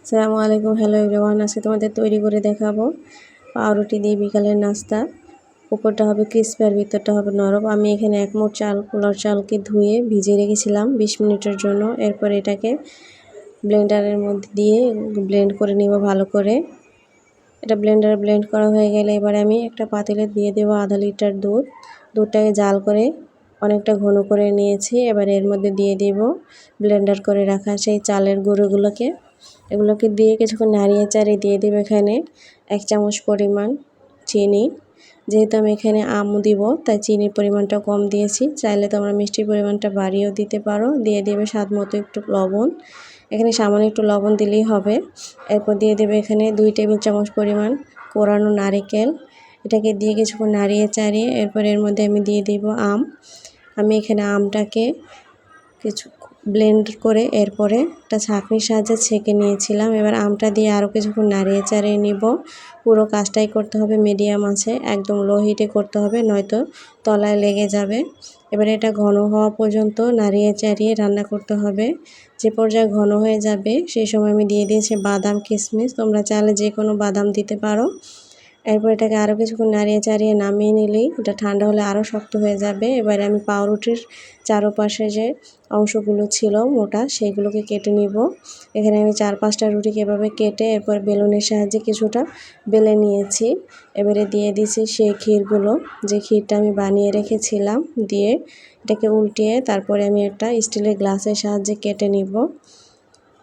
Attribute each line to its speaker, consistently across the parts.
Speaker 1: আসসালামু আলাইকুম, hello everyone. আজকে তোমাদের তৈরি করে দেখাবো পাউরুটি দিয়ে বিকালের নাস্তা। উপরটা হবে ক্রিসপি আর ভিতরটা হবে নরম। আমি এখানে 1 মুঠ চাল, পোলার চালকে ধুয়ে ভিজিয়ে রেখেছিলাম 20 মিনিটের জন্য। এরপর এটাকে ব্লেন্ডারের মধ্যে দিয়ে ব্লেন্ড করে নিব ভালো করে। এটা ব্লেন্ডারে ব্লেন্ড করা হয়ে গেলে এবারে আমি একটা পাতিলে দিয়ে দেবো আধা লিটার দুধ। দুধটাকে জাল করে অনেকটা ঘন করে নিয়েছি। এবার এর মধ্যে দিয়ে দিব ব্লেন্ডার করে রাখা সেই চালের গুঁড়োগুলোকে। এগুলোকে দিয়ে কিছুক্ষণ নাড়িয়ে চাড়িয়ে দিয়ে দেব এখানে 1 চামচ পরিমাণ চিনি। যেহেতু আমি এখানে আম দিব তাই চিনির পরিমাণটা কম দিয়েছি। চাইলে তোমরা মিষ্টির পরিমাণটা বাড়িয়েও দিতে পারো। দিয়ে দেবে স্বাদ মতো একটু লবণ। এখানে সামান্য একটু লবণ দিলেই হবে। এরপর দিয়ে দেবে এখানে 2 টেবিল চামচ পরিমাণ কোরানো নারকেল। এটাকে দিয়ে কিছুক্ষণ নাড়িয়ে চাড়িয়ে এরপর এর মধ্যে আমি দিয়ে দিব আম। আমি এখানে আমটাকে কিছু ব্লেন্ড করে এরপরে একটা ছাঁকনির সাহায্যে ছেঁকে নিয়েছিলাম। এবার আমটা দিয়ে আরও কিছুক্ষণ নাড়িয়ে চাড়িয়ে নিব। পুরো কাজটাই করতে হবে মিডিয়াম আঁচে, একদম লো হিটে করতে হবে, নয়তো তলায় লেগে যাবে। এবার এটা ঘন হওয়া পর্যন্ত নাড়িয়ে চাড়িয়ে রান্না করতে হবে। যে পর্যায়ে ঘন হয়ে যাবে সেই সময় আমি দিয়ে দিয়েছি বাদাম কিশমিশ। তোমরা চাইলে যে কোনো বাদাম দিতে পারো। এরপর এটাকে আরও কিছুক্ষণ নাড়িয়ে চাড়িয়ে নামিয়ে নিলেই এটা ঠান্ডা হলে আরও শক্ত হয়ে যাবে। এবারে আমি পাউরুটির চারপাশে যে অংশগুলো ছিল মোটা সেগুলোকে কেটে নিব। এখানে আমি 4-5টা রুটিকে এভাবে কেটে এরপর বেলুনের সাহায্যে কিছুটা বেলে নিয়েছি। এবারে দিয়ে দিয়েছি সেই ক্ষীরগুলো, যে ক্ষীরটা আমি বানিয়ে রেখেছিলাম, দিয়ে এটাকে উল্টিয়ে তারপরে আমি একটা স্টিলের গ্লাসের সাহায্যে কেটে নিব।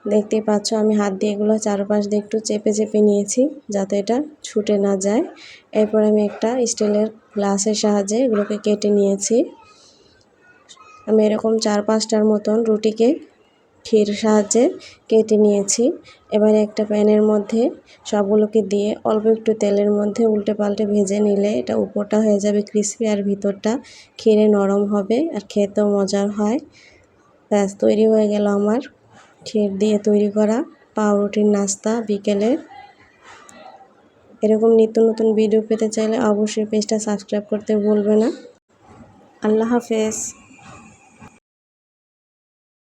Speaker 1: দেখতেই পাচ্ছ আমি হাত দিয়ে এগুলো চারপাশ দিয়ে একটু চেপে চেপে নিয়েছি যাতে এটা ছুটে না যায়। এরপর আমি একটা স্টিলের গ্লাসের সাহায্যে এগুলোকে কেটে নিয়েছি। আমি এরকম 4-5টার মতন রুটিকে ক্ষীর সাহায্যে কেটে নিয়েছি। এবারে একটা প্যানের মধ্যে সবগুলোকে দিয়ে অল্প একটু তেলের মধ্যে উল্টে পাল্টে ভেজে নিলে এটা উপরটা হয়ে যাবে ক্রিসপি আর ভিতরটা ক্ষীরে নরম হবে আর খেতেও মজার হয়। ব্যাস, তৈরি হয়ে গেল আমার ক্ষীর দিয়ে তৈরি করা পাউরুটির নাস্তা বিকেলে। এরকম নিত্য নতুন ভিডিও পেতে চাইলে অবশ্যই পেজটা সাবস্ক্রাইব করতে ভুলবে না। আল্লাহ হাফেজ।